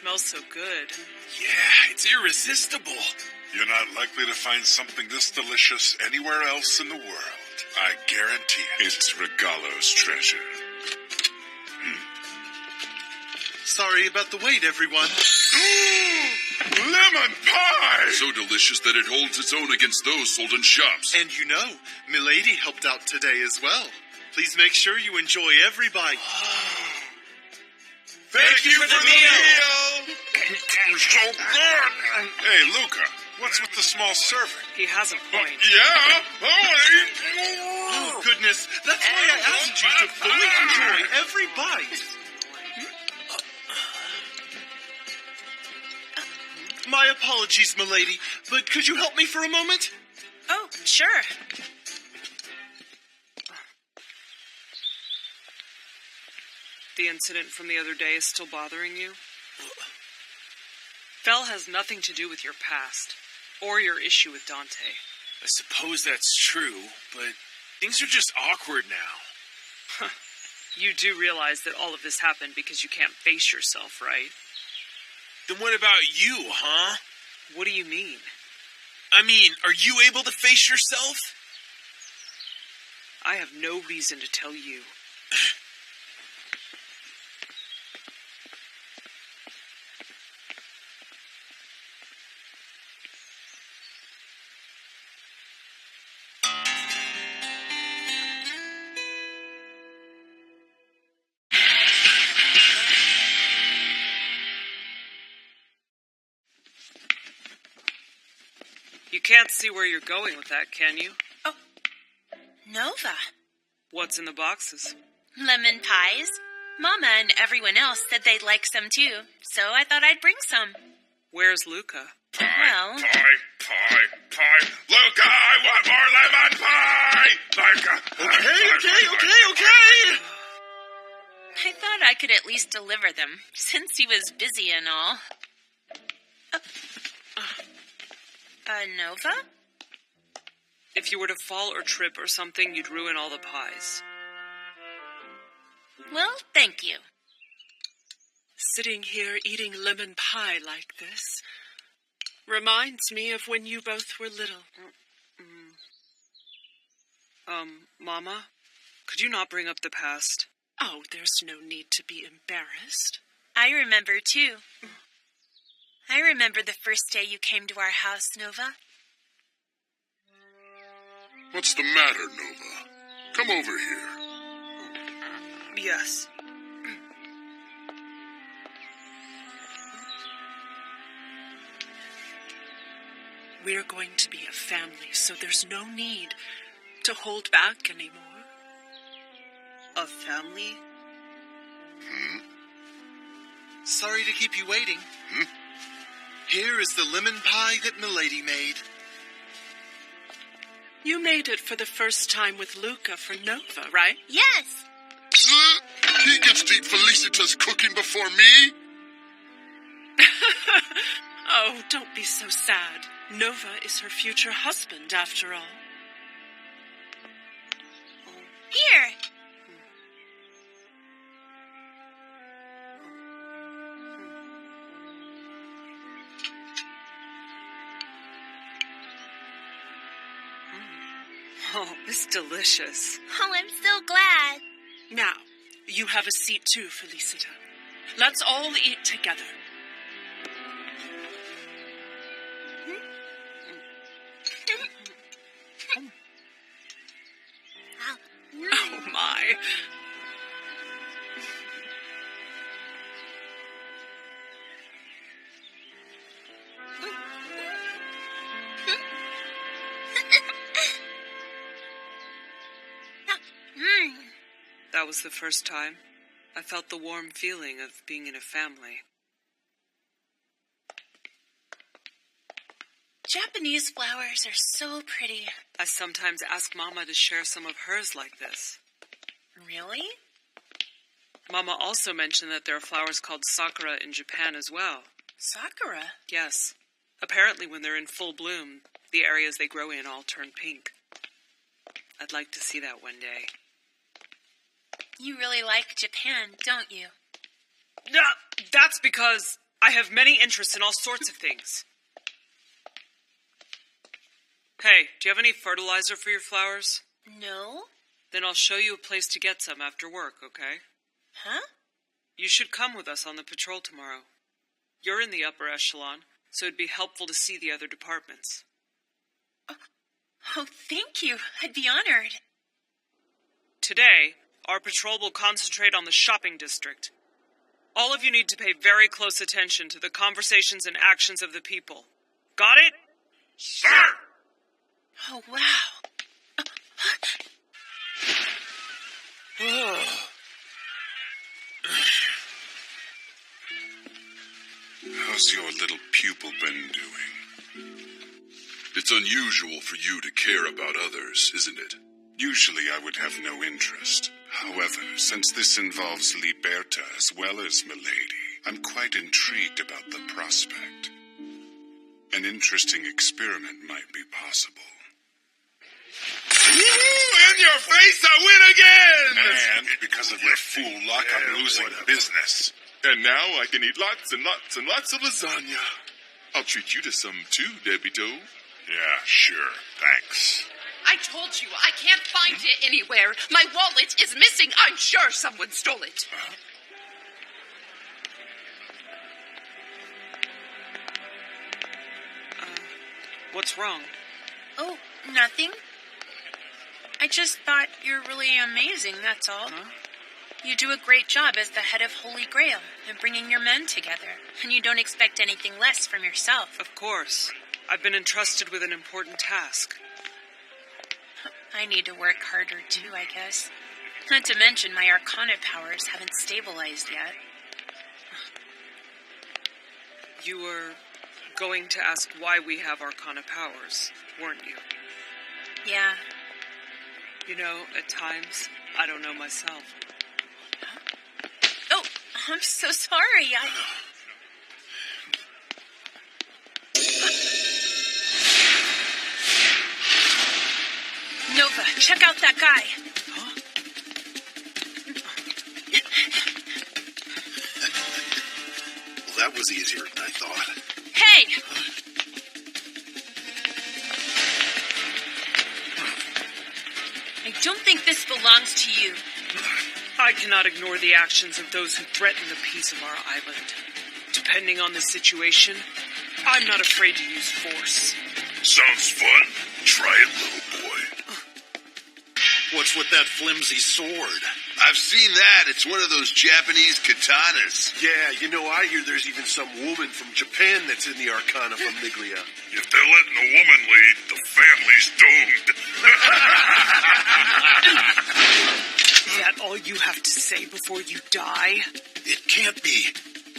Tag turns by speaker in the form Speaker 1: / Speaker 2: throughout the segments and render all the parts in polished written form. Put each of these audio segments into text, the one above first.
Speaker 1: smells so good.
Speaker 2: Yeah, it's irresistible.
Speaker 3: You're not likely to find something this delicious anywhere else in the world. I guarantee it. It's Regalo's treasure.
Speaker 4: Sorry about the wait, everyone.
Speaker 3: Lemon pie!
Speaker 5: So delicious that it holds its own against those sold in shops.
Speaker 4: And you know, Milady helped out today as well. Please make sure you enjoy every bite.
Speaker 3: Thank you for the meal! So good! Hey, Luca, what's with the small serving?
Speaker 1: He has a point.
Speaker 3: Yeah?
Speaker 4: Oh, goodness. That's why I asked you to fully enjoy every bite. My apologies, milady, but could you help me for a moment?
Speaker 1: Oh, sure. The incident from the other day is still bothering you? Fel has nothing to do with your past, or your issue with Dante.
Speaker 2: I suppose that's true, but things are just awkward now.
Speaker 1: You do realize that all of this happened because you can't face yourself, right?
Speaker 2: Then what about you, huh?
Speaker 1: What do you mean?
Speaker 2: I mean, are you able to face yourself?
Speaker 1: I have no reason to tell you. You can't see where you're going with that, can you?
Speaker 6: Oh, Nova.
Speaker 1: What's in the boxes?
Speaker 6: Lemon pies. Mama and everyone else said they'd like some too, so I thought I'd bring some.
Speaker 1: Where's Luca?
Speaker 6: Well,
Speaker 3: Pie. Luca, I want more lemon pie! Luca!
Speaker 4: Okay.
Speaker 6: I thought I could at least deliver them, since he was busy and all. Nova?
Speaker 1: If you were to fall or trip or something, you'd ruin all the pies.
Speaker 6: Well, thank you.
Speaker 7: Sitting here eating lemon pie like this reminds me of when you both were little.
Speaker 1: Mama, could you not bring up the past?
Speaker 7: Oh, there's no need to be embarrassed.
Speaker 6: I remember, too. I remember the first day you came to our house, Nova.
Speaker 3: What's the matter, Nova? Come over here.
Speaker 1: Yes.
Speaker 7: We're going to be a family, so there's no need to hold back anymore.
Speaker 1: A family?
Speaker 4: Sorry to keep you waiting. Here is the lemon pie that Milady made.
Speaker 7: You made it for the first time with Luca for Nova, right?
Speaker 6: Yes.
Speaker 3: He gets to eat Felicita's cooking before me?
Speaker 7: Oh, don't be so sad. Nova is her future husband, after all.
Speaker 6: Here.
Speaker 1: Oh, it's delicious.
Speaker 6: Oh, I'm so glad.
Speaker 7: Now, you have a seat too, Felicita. Let's all eat together. Oh, my.
Speaker 1: That was the first time I felt the warm feeling of being in a family.
Speaker 6: Japanese flowers are so pretty.
Speaker 1: I sometimes ask Mama to share some of hers like this.
Speaker 6: Really?
Speaker 1: Mama also mentioned that there are flowers called sakura in Japan as well.
Speaker 6: Sakura?
Speaker 1: Yes. Apparently when they're in full bloom, the areas they grow in all turn pink. I'd like to see that one day.
Speaker 6: You really like Japan, don't you?
Speaker 1: No, that's because I have many interests in all sorts of things. Hey, do you have any fertilizer for your flowers?
Speaker 6: No?
Speaker 1: Then I'll show you a place to get some after work, okay?
Speaker 6: Huh?
Speaker 1: You should come with us on the patrol tomorrow. You're in the upper echelon, so it'd be helpful to see the other departments.
Speaker 6: Oh, thank you. I'd be honored.
Speaker 1: Today, our patrol will concentrate on the shopping district. All of you need to pay very close attention to the conversations and actions of the people. Got it?
Speaker 3: Sir!
Speaker 6: Oh, wow.
Speaker 3: How's your little pupil been doing?
Speaker 5: It's unusual for you to care about others, isn't it?
Speaker 3: Usually I would have no interest. However, since this involves Liberta as well as Milady, I'm quite intrigued about the prospect. An interesting experiment might be possible.
Speaker 2: In your face, I win again!
Speaker 3: And because of your fool luck, I'm losing business.
Speaker 5: And now I can eat lots and lots and lots of lasagna. I'll treat you to some too, Debito.
Speaker 3: Yeah, sure. Thanks.
Speaker 8: I told you, I can't find it anywhere. My wallet is missing. I'm sure someone stole it.
Speaker 1: What's wrong?
Speaker 6: Oh, nothing. I just thought you're really amazing, that's all.
Speaker 1: Huh?
Speaker 6: You do a great job as the head of Holy Grail and bringing your men together, and you don't expect anything less from yourself.
Speaker 1: Of course. I've been entrusted with an important task.
Speaker 6: I need to work harder too, I guess. Not to mention my Arcana powers haven't stabilized yet.
Speaker 1: You were going to ask why we have Arcana powers, weren't you?
Speaker 6: Yeah.
Speaker 1: You know, at times, I don't know myself.
Speaker 6: Oh, I'm so sorry. Nova, check out that guy.
Speaker 1: Huh?
Speaker 4: Well, that was easier than I thought.
Speaker 6: Hey! I don't think this belongs to you.
Speaker 1: I cannot ignore the actions of those who threaten the peace of our island. Depending on the situation, I'm not afraid to use force.
Speaker 3: Sounds fun. Try it, little boy.
Speaker 4: What's with that flimsy sword?
Speaker 9: I've seen that. It's one of those Japanese katanas.
Speaker 4: Yeah, you know, I hear there's even some woman from Japan that's in the Arcana Famiglia.
Speaker 3: If they're letting a woman lead, the family's doomed.
Speaker 1: Is that all you have to say before you die?
Speaker 4: It can't be.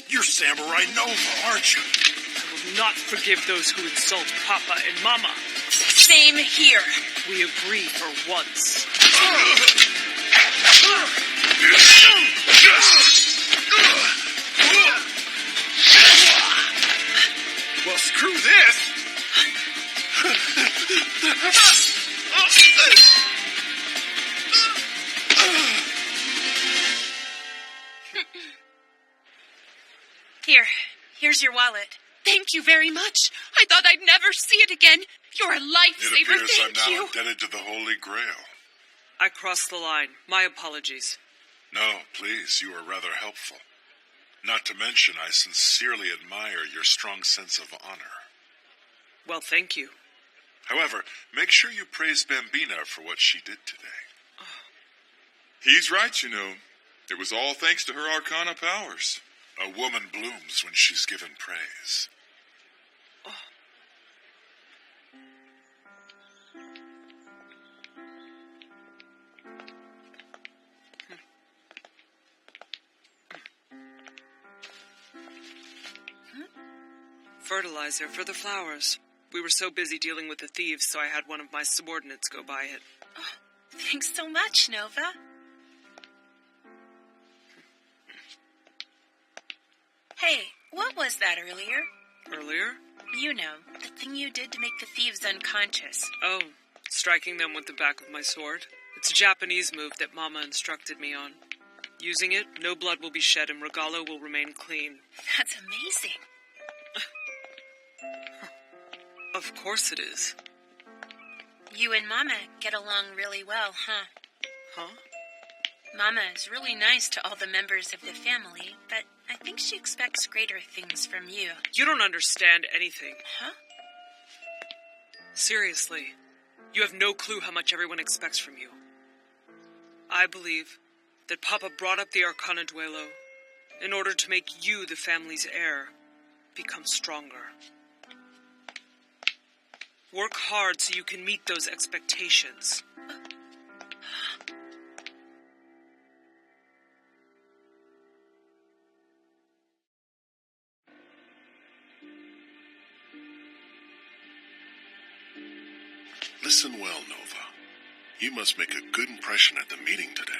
Speaker 4: You're Samurai Nova, aren't you?
Speaker 1: I will not forgive those who insult Papa and Mama.
Speaker 6: Same here.
Speaker 1: We agree for once.
Speaker 4: Well, screw this.
Speaker 6: Here's your wallet.
Speaker 8: Thank you very much. I thought I'd never see it again. You're a
Speaker 3: It
Speaker 8: lifesaver.
Speaker 3: appears I'm
Speaker 8: Thank
Speaker 3: now
Speaker 8: you.
Speaker 3: indebted to the Holy Grail.
Speaker 1: I crossed the line. My apologies.
Speaker 3: No, please, you are rather helpful. Not to mention, I sincerely admire your strong sense of honor.
Speaker 1: Well, thank you.
Speaker 3: However, make sure you praise Bambina for what she did today.
Speaker 5: He's right, you know. It was all thanks to her Arcana powers.
Speaker 3: A woman blooms when she's given praise.
Speaker 1: Fertilizer for the flowers. We were so busy dealing with the thieves, so I had one of my subordinates go buy it.
Speaker 6: Thanks so much, Nova. Hey, what was that earlier?
Speaker 1: Earlier?
Speaker 6: You know, the thing you did to make the thieves unconscious.
Speaker 1: Oh, striking them with the back of my sword. It's a Japanese move that Mama instructed me on. Using it, no blood will be shed and Regalo will remain clean.
Speaker 6: That's amazing.
Speaker 1: Of course it is.
Speaker 6: You and Mama get along really well, huh?
Speaker 1: Huh?
Speaker 6: Mama is really nice to all the members of the family, but I think she expects greater things from you.
Speaker 1: You don't understand anything.
Speaker 6: Huh?
Speaker 1: Seriously, you have no clue how much everyone expects from you. I believe that Papa brought up the Arcanaduelo in order to make you, the family's heir, become stronger. Work hard so you can meet those expectations.
Speaker 3: Listen well, Nova. You must make a good impression at the meeting today.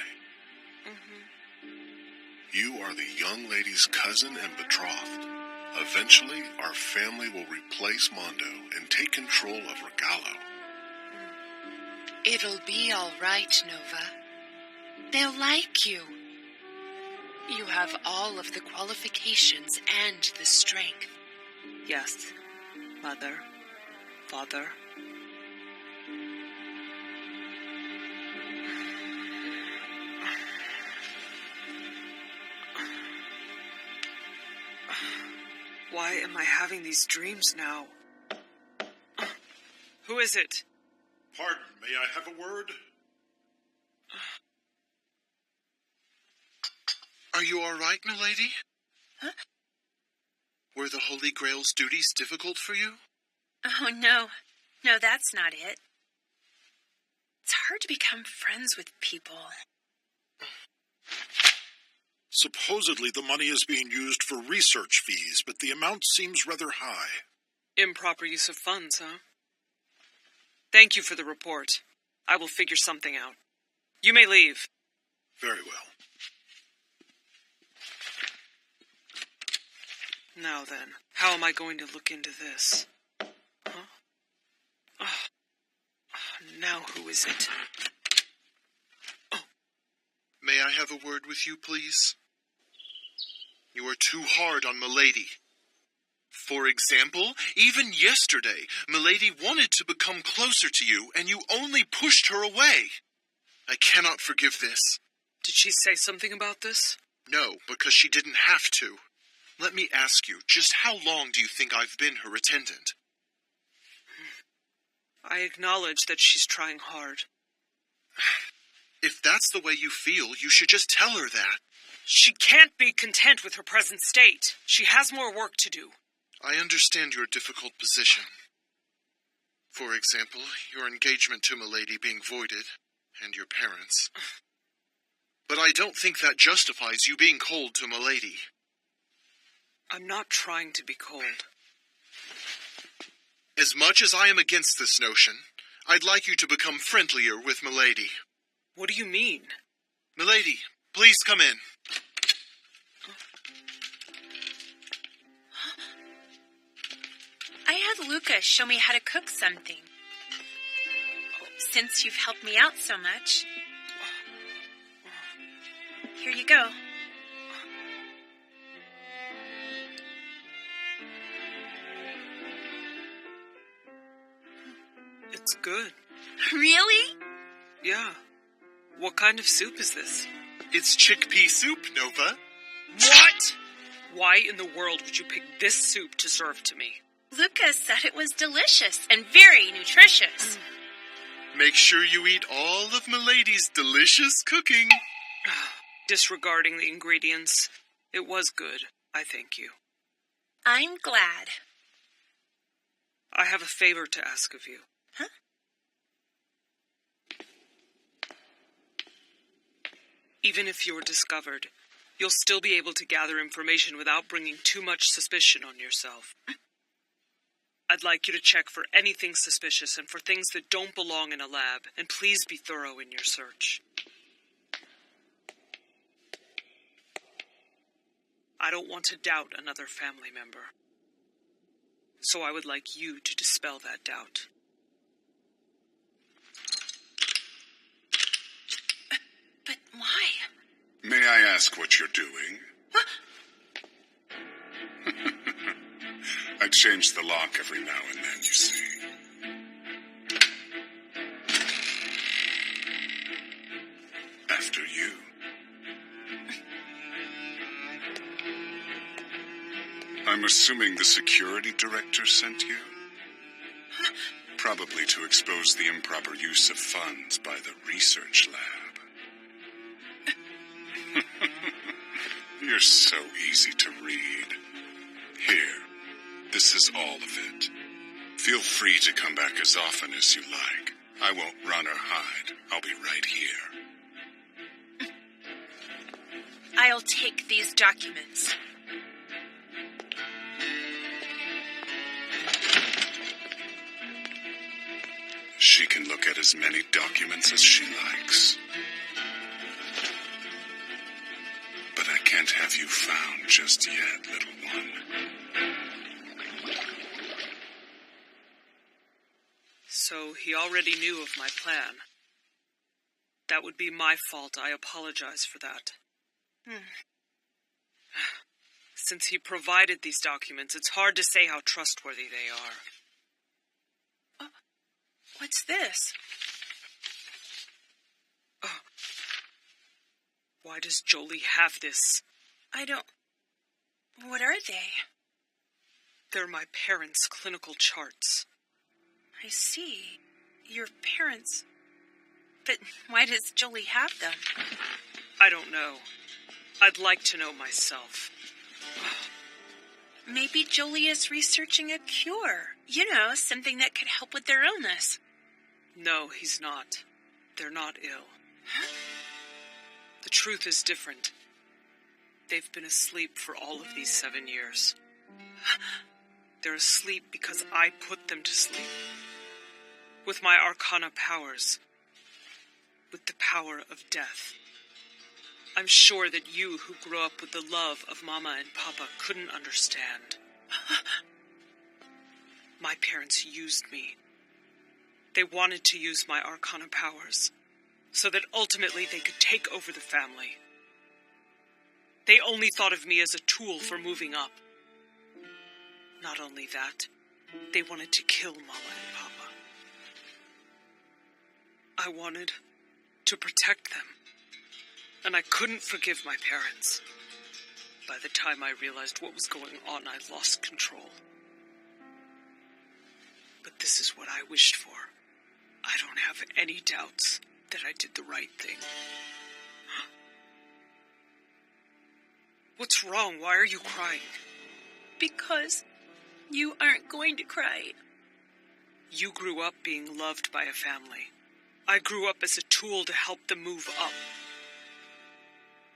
Speaker 3: You are the young lady's cousin and betrothed. Eventually, our family will replace Mondo and take control of Regalo.
Speaker 8: It'll be all right, Nova. They'll like you. You have all of the qualifications and the strength.
Speaker 1: Yes, Mother, Father. Why am I having these dreams now? Who is it?
Speaker 3: Pardon, may I have a word?
Speaker 4: Are you all right, milady?
Speaker 6: Huh?
Speaker 4: Were the Holy Grail's duties difficult for you?
Speaker 6: Oh, no. No, that's not it. It's hard to become friends with people.
Speaker 10: Supposedly the money is being used for research fees, but the amount seems rather high.
Speaker 1: Improper use of funds, huh? Thank you for the report. I will figure something out. You may leave.
Speaker 10: Very well.
Speaker 1: Now then, how am I going to look into this? Huh? Now who is it?
Speaker 4: May I have a word with you, please? You are too hard on Milady. For example, even yesterday, Milady wanted to become closer to you, and you only pushed her away. I cannot forgive this.
Speaker 1: Did she say something about this?
Speaker 4: No, because she didn't have to. Let me ask you, just how long do you think I've been her attendant?
Speaker 1: I acknowledge that she's trying hard.
Speaker 4: If that's the way you feel, you should just tell her that.
Speaker 1: She can't be content with her present state. She has more work to do.
Speaker 4: I understand your difficult position. For example, your engagement to Milady being voided, and your parents. But I don't think that justifies you being cold to Milady.
Speaker 1: I'm not trying to be cold.
Speaker 4: As much as I am against this notion, I'd like you to become friendlier with Milady.
Speaker 1: What do you mean?
Speaker 4: Milady, please come in.
Speaker 6: I had Lucas show me how to cook something. Since you've helped me out so much, here you go.
Speaker 1: It's good.
Speaker 6: Really?
Speaker 1: Yeah. What kind of soup is this?
Speaker 4: It's chickpea soup, Nova.
Speaker 1: What? Why in the world would you pick this soup to serve to me?
Speaker 6: Lucas said it was delicious and very nutritious.
Speaker 4: Make sure you eat all of Milady's delicious cooking.
Speaker 1: Disregarding the ingredients, it was good, I thank you.
Speaker 6: I'm glad.
Speaker 1: I have a favor to ask of you.
Speaker 6: Huh?
Speaker 1: Even if you're discovered, you'll still be able to gather information without bringing too much suspicion on yourself. I'd like you to check for anything suspicious and for things that don't belong in a lab, and please be thorough in your search. I don't want to doubt another family member, so I would like you to dispel that doubt.
Speaker 6: But why?
Speaker 3: May I ask what you're doing? I change the lock every now and then, you see. After you. I'm assuming the security director sent you? Probably to expose the improper use of funds by the research lab. You're so easy to read. Here, this is all of it. Feel free to come back as often as you like. I won't run or hide. I'll be right here.
Speaker 6: I'll take these documents.
Speaker 3: She can look at as many documents as she likes. But I can't have you found just yet, little one.
Speaker 1: So he already knew of my plan. That would be my fault. I apologize for that. Since he provided these documents, it's hard to say how trustworthy they are.
Speaker 6: What's this?
Speaker 1: Oh. Why does Jolie have this?
Speaker 6: I don't... What are they?
Speaker 1: They're my parents' clinical charts.
Speaker 6: I see. Your parents... But why does Jolie have them?
Speaker 1: I don't know. I'd like to know myself.
Speaker 6: Maybe Jolie is researching a cure. You know, something that could help with their illness.
Speaker 1: No, he's not. They're not ill. The truth is different. They've been asleep for all of these 7 years. They're asleep because I put them to sleep. With my Arcana powers. With the power of death. I'm sure that you, who grew up with the love of Mama and Papa, couldn't understand. My parents used me. They wanted to use my Arcana powers, so that ultimately they could take over the family. They only thought of me as a tool for moving up. Not only that, they wanted to kill Mama and Papa. I wanted to protect them, and I couldn't forgive my parents. By the time I realized what was going on, I lost control. But this is what I wished for. I don't have any doubts that I did the right thing. What's wrong? Why are you crying?
Speaker 6: Because you aren't going to cry.
Speaker 1: You grew up being loved by a family. I grew up as a tool to help them move up.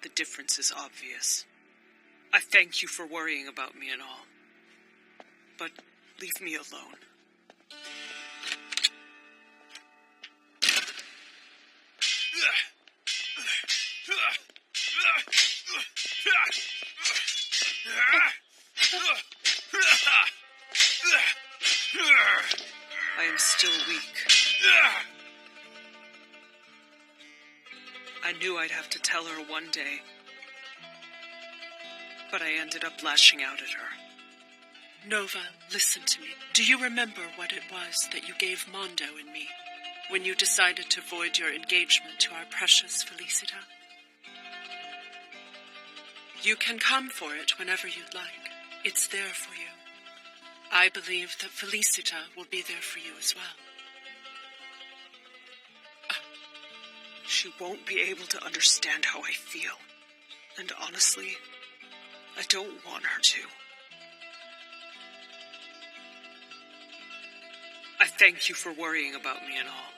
Speaker 1: The difference is obvious. I thank you for worrying about me and all. But leave me alone. I am still weak. I knew I'd have to tell her one day. But I ended up lashing out at her.
Speaker 7: Nova, listen to me. Do you remember what it was that you gave Mondo and me when you decided to void your engagement to our precious Felicita? You can come for it whenever you'd like. It's there for you. I believe that Felicita will be there for you as well.
Speaker 1: She won't be able to understand how I feel. And honestly, I don't want her to. I thank you for worrying about me and all.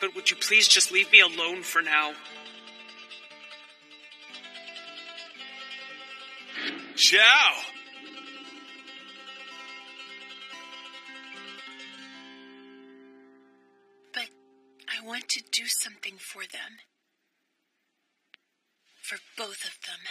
Speaker 1: But would you please just leave me alone for now?
Speaker 2: Ciao!
Speaker 6: But I want to do something for them. For both of them.